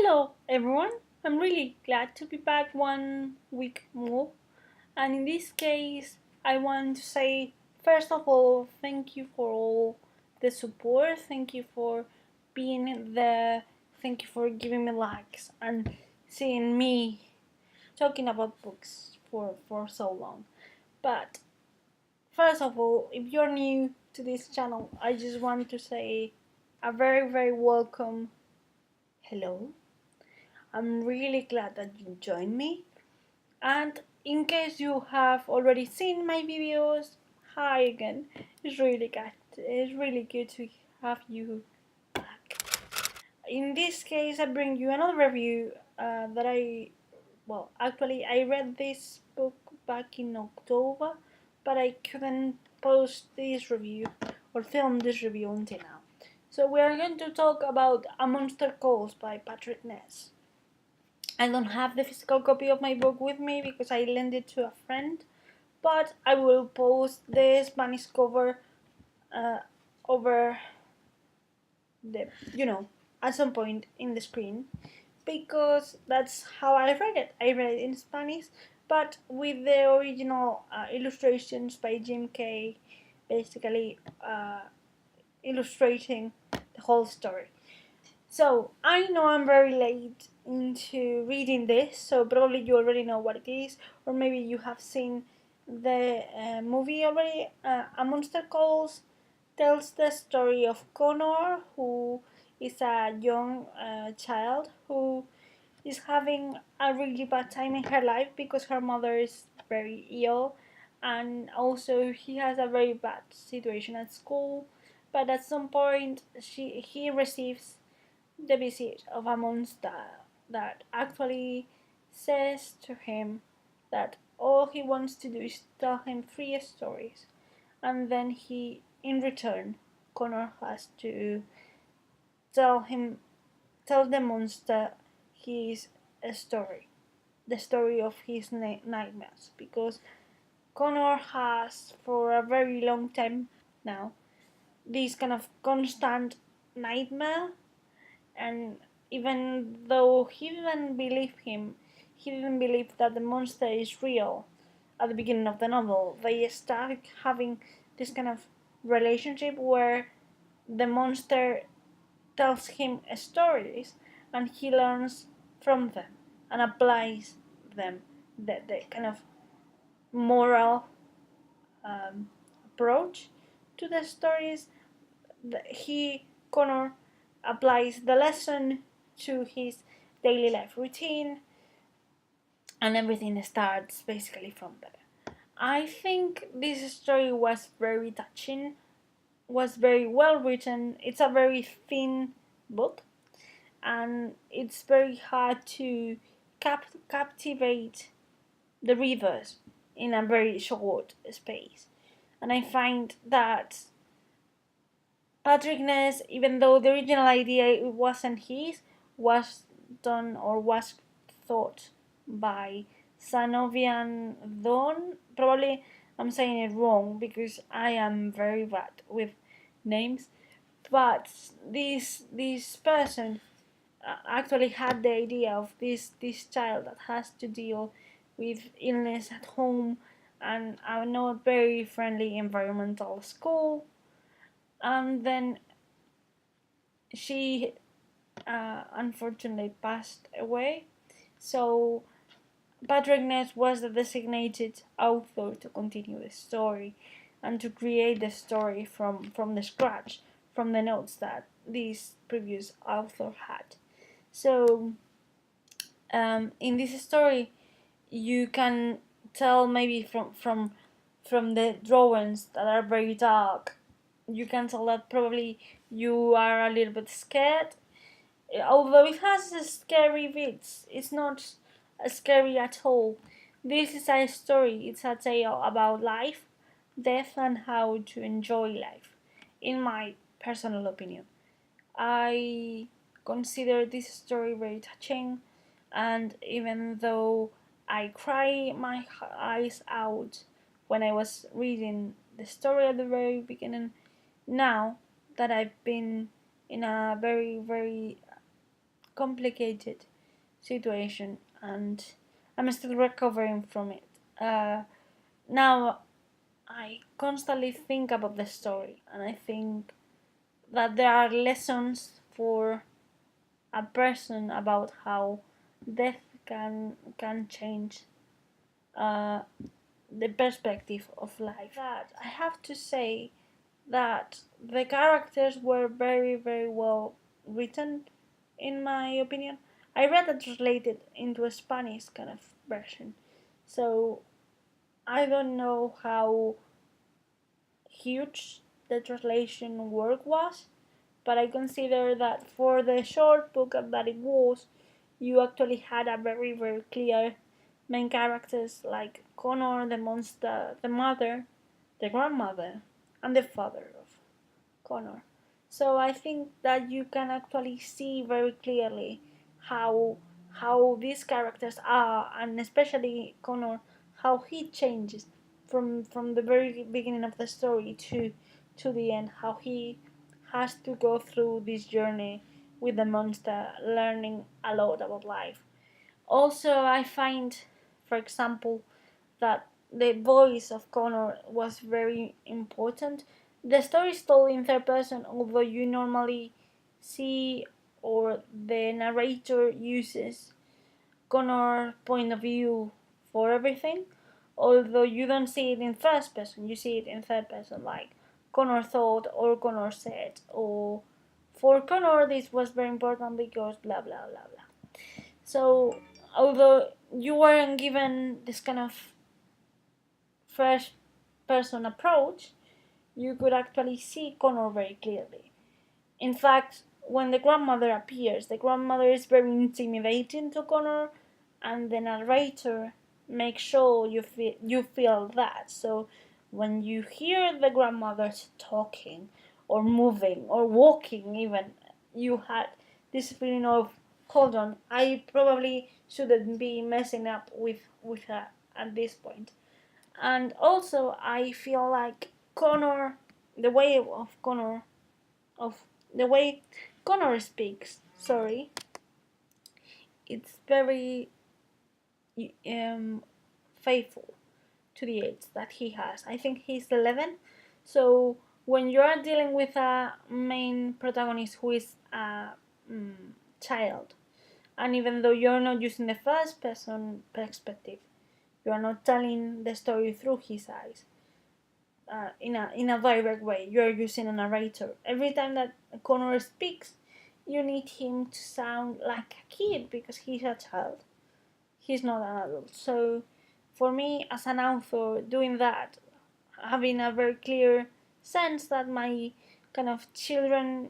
Hello everyone, I'm really glad to be back one week more. And in this case, I want to say, first of all, thank you for all the support, thank you for being there, thank you for giving me likes and seeing me talking about books for so long. But first of all, if you're new to this channel, I just want to say a very welcome hello. I'm really glad that you joined me. And in case you have already seen my videos, hi again. It's really good to have you back. In this case, I bring you another review that actually I read this book back in October, but I couldn't post this review or film this review until now. So we are going to talk about A Monster Calls by Patrick Ness. I don't have the physical copy of my book with me because I lent it to a friend, but I will post the Spanish cover uh, over the, at some point in the screen because that's how I read it. I read it in Spanish, but with the original illustrations by Jim Kay, basically illustrating the whole story. So, I know I'm very late into reading this, so probably you already know what it is, or maybe you have seen the movie already. A Monster Calls tells the story of Connor, who is a young child who is having a really bad time in her life because her mother is very ill, and also he has a very bad situation at school. But at some point, he receives the visit of a monster that actually says to him that all he wants to do is tell him three stories, and then in return, Connor has to tell him, tell the monster his story, the story of his nightmares, because Connor has for a very long time now this kind of constant nightmare, and even though he didn't believe that the monster is real at the beginning of the novel. They start having this kind of relationship where the monster tells him stories and he learns from them and applies them, the kind of moral approach to the stories. Connor applies the lesson to his daily life routine, and everything starts basically from there. I think this story was very touching, was very well written. It's a very thin book, and it's very hard to captivate the readers in a very short space. And I find that Patrick Ness, even though the original idea it wasn't his, was done or was thought by Sanovian Don. Probably I'm saying it wrong because I am very bad with names. But this person actually had the idea of this child that has to deal with illness at home and a not very friendly environmental school, and then she unfortunately passed away. So Patrick Ness was the designated author to continue the story and to create the story from the scratch, from the notes that this previous author had. So in this story, you can tell maybe from the drawings that are very dark, you can tell that probably you are a little bit scared. Although it has scary bits, it's not scary at all. This is a story, it's a tale about life, death, and how to enjoy life, in my personal opinion. I consider this story very touching, and even though I cry my eyes out when I was reading the story at the very beginning, now that I've been in a very complicated situation, and I'm still recovering from it. Now I constantly think about the story, and I think that there are lessons for a person about how death can change uh, the perspective of life. That I have to say that the characters were very well written, in my opinion. I read it translated into a Spanish kind of version, so I don't know how huge the translation work was, but I consider that for the short book that it was, you actually had a very clear main characters like Connor, the monster, the mother, the grandmother, and the father of Connor. So I think that you can actually see very clearly how these characters are, and especially Connor, how he changes from the very beginning of the story to the end, how he has to go through this journey with the monster, learning a lot about life. Also, I find, for example, that the voice of Connor was very important. The story is told in third person, although you normally see or the narrator uses Connor's point of view for everything. Although you don't see it in first person, you see it in third person, like Connor thought or Connor said, or for Connor this was very important because blah blah blah blah. So although you weren't given this kind of first person approach, you could actually see Connor very clearly. In fact, when the grandmother appears, the grandmother is very intimidating to Connor, and the narrator makes sure you feel that. So when you hear the grandmothers talking or moving or walking even, you had this feeling of, hold on, I probably shouldn't be messing up with her at this point. And also I feel like Connor, the way of Connor, of the way Connor speaks, sorry, it's very um, faithful to the age that he has. I think he's 11, so when you are dealing with a main protagonist who is a child, and even though you're not using the first person perspective, you are not telling the story through his eyes, in a direct way. You are using a narrator. Every time that Connor speaks, you need him to sound like a kid because he's a child. He's not an adult. So, for me, as an author, doing that, having a very clear sense that my kind of children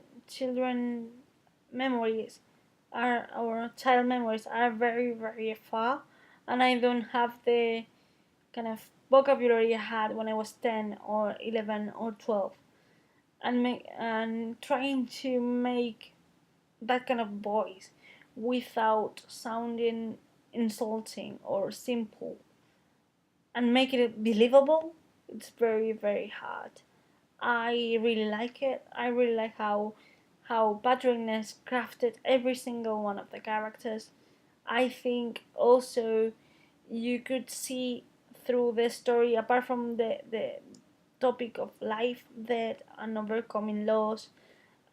memories are, or child memories are very far, and I don't have the kind of vocabulary I had when I was 10 or 11 or 12, and trying to make that kind of voice without sounding insulting or simple and make it believable, it's very hard. I really like it. I really like how Patrick Ness crafted every single one of the characters. I think also you could see through the story, apart from the topic of life, death, and overcoming loss,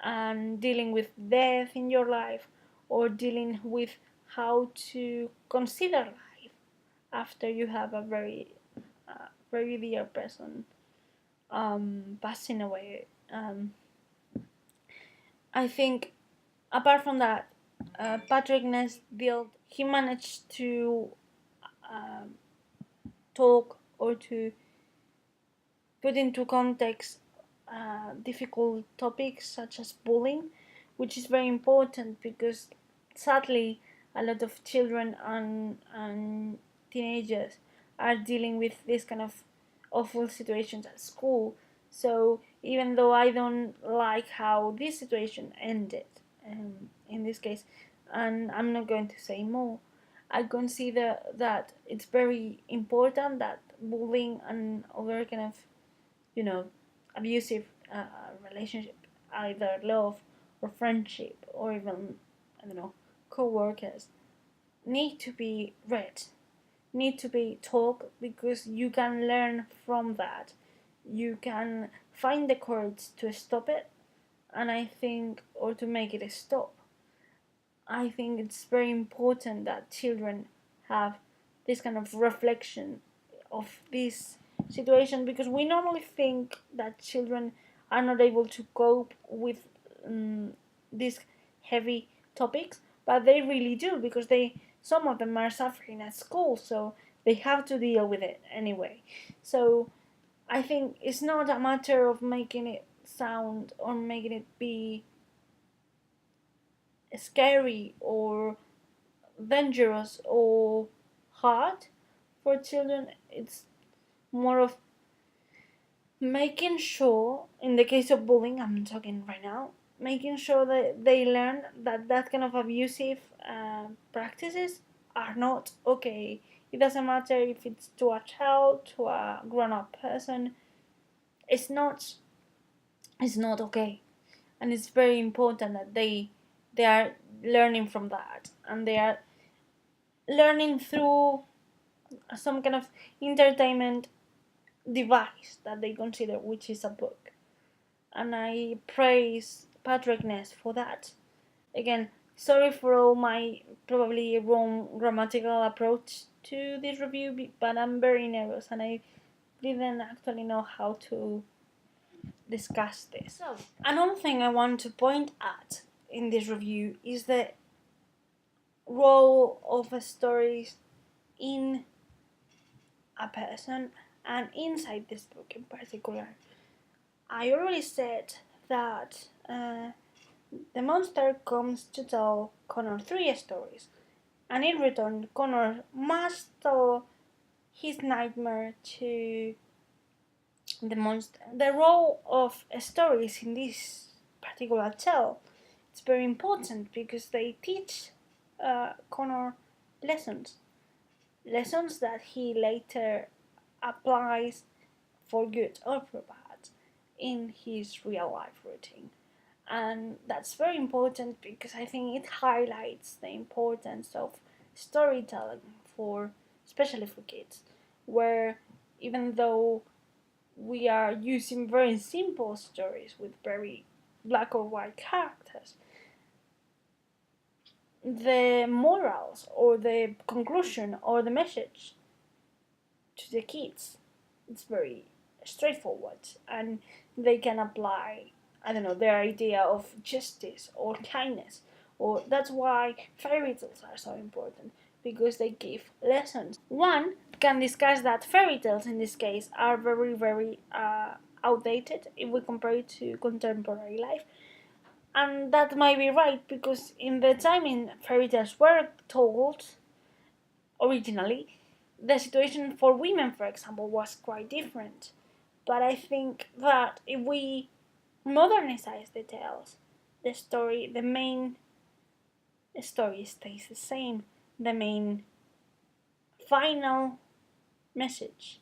and dealing with death in your life, or dealing with how to consider life after you have a very dear person passing away. I think apart from that, Patrick Ness built. He managed to um, talk or to put into context difficult topics such as bullying, which is very important because sadly a lot of children and teenagers are dealing with this kind of awful situations at school. So even though I don't like how this situation ended, in this case, and I'm not going to say more, I consider that it's very important that bullying and other kind of, you know, abusive relationship, either love or friendship or even, I don't know, co-workers need to be read, need to be talked, because you can learn from that. You can find the courage to stop it, and I think, or to make it stop. I think it's very important that children have this kind of reflection of this situation, because we normally think that children are not able to cope with these heavy topics, but they really do, because some of them are suffering at school, so they have to deal with it anyway. So I think it's not a matter of making it sound or making it be scary or dangerous or hard for children. It's more of making sure, in the case of bullying, I'm talking right now, making sure that they learn that that kind of abusive practices are not okay. It doesn't matter if it's to a child, to a grown-up person. It's not. It's not okay, and it's very important that they are learning from that, and they are learning through some kind of entertainment device that they consider, which is a book. And I praise Patrick Ness for that. Again, sorry for all my probably wrong grammatical approach to this review, but I'm very nervous and I didn't actually know how to discuss this. So, another thing I want to point at in this review is the role of stories in a person and inside this book in particular. I already said that the monster comes to tell Connor 3 stories, and in return, Connor must tell his nightmare to the monster. The role of stories in this particular tale is very important because they teach Connor lessons that he later applies for good or for bad in his real life routine. And that's very important because I think it highlights the importance of storytelling for, especially for kids, where even though we are using very simple stories with very black or white characters, the morals or the conclusion or the message to the kids, it's very straightforward, and they can apply, I don't know, their idea of justice or kindness. Or that's why fairy tales are so important, because they give lessons. One can discuss that fairy tales in this case are very outdated if we compare it to contemporary life. And that might be right, because in the time in fairy tales were told originally, the situation for women, for example, was quite different. But I think that if we modernize the tales, the main story stays the same. The main final message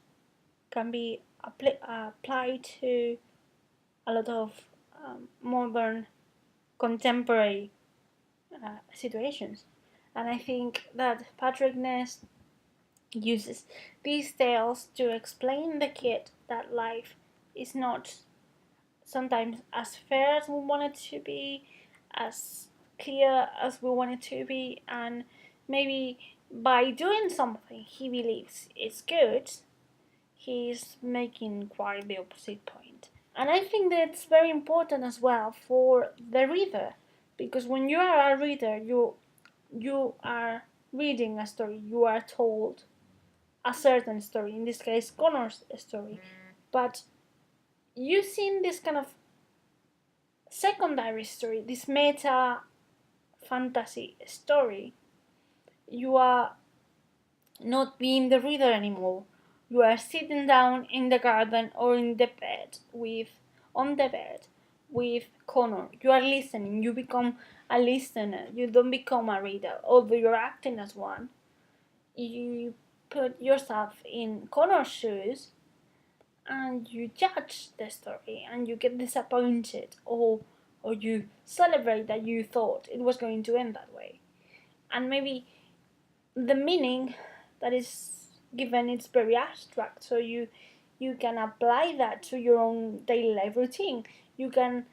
can be applied to a lot of modern, contemporary situations. And I think that Patrick Ness uses these tales to explain the kid that life is not sometimes as fair as we want it to be, as clear as we want it to be, and maybe by doing something he believes is good, he's making quite the opposite point. And I think that's very important as well for the reader, because when you are a reader, you are reading a story, you are told a certain story, in this case Connor's story, but using this kind of secondary story, this meta fantasy story, you are not being the reader anymore. You are sitting down in the garden or in the bed on the bed with Connor. You are listening. You become a listener. You don't become a reader, although you're acting as one. You put yourself in Connor's shoes and you judge the story and you get disappointed, or you celebrate that you thought it was going to end that way. and maybe the meaning that is given is very abstract, so you can apply that to your own daily life routine. You can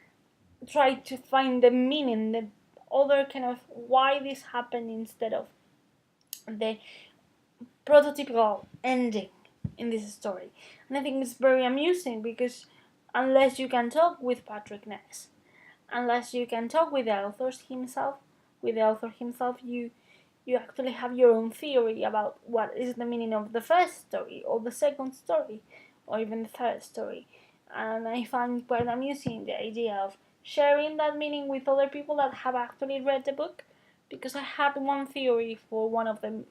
try to find the meaning, the other kind of why this happened, instead of the prototypical ending in this story. And I think it's very amusing because unless you can talk with Patrick Ness, unless you can talk with the author himself, you actually have your own theory about what is the meaning of the first story, or the second story, or even the third story. And I find quite amusing the idea of sharing that meaning with other people that have actually read the book, because I had one theory for one of the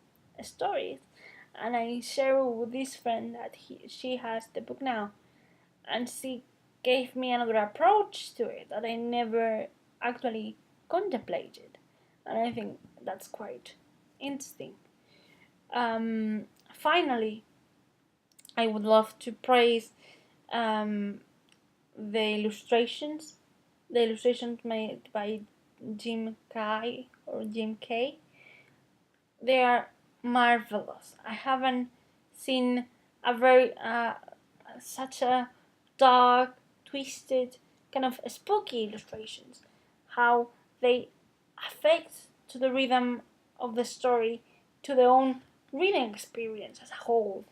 stories, and I share with this friend that she has the book now, and she gave me another approach to it that I never actually contemplated, and I think that's quite interesting. Finally, I would love to praise um, the illustrations, made by Jim K. They are marvelous. I haven't seen a very such a dark, twisted, kind of spooky illustrations. How they affect to the rhythm of the story, to their own reading experience as a whole.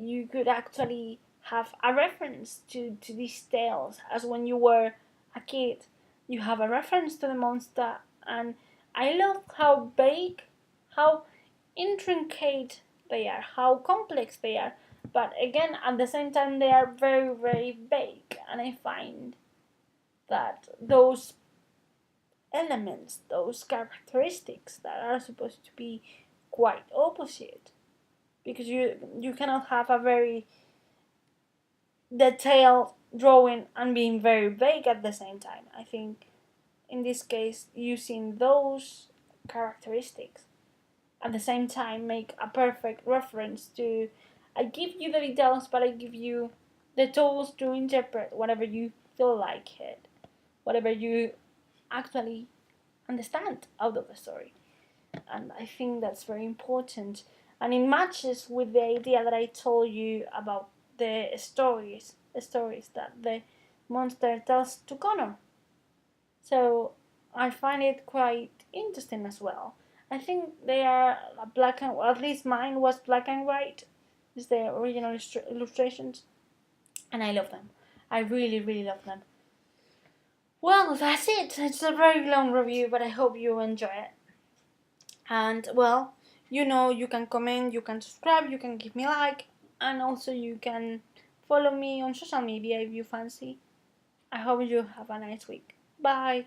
You could actually have a reference to these tales as when you were a kid. You have a reference to the monster, and I love how vague, how intricate they are, how complex they are, but again, at the same time, they are very, very vague, and I find that those elements, those characteristics that are supposed to be quite opposite, because you cannot have a very detailed drawing and being very vague at the same time. I think in this case, using those characteristics at the same time make a perfect reference to, I give you the details, but I give you the tools to interpret whatever you feel like it, whatever you actually understand out of the story. And I think that's very important, and it matches with the idea that I told you about the stories that the monster tells to Connor. So I find it quite interesting as well. I think they are black and, well, at least mine was black and white. Is the original illustrations, and I love them. I really, really love them. Well, that's it. It's a very long review, but I hope you enjoy it. And well, you can comment, you can subscribe, you can give me a like, and also you can follow me on social media if you fancy. I hope you have a nice week. Bye.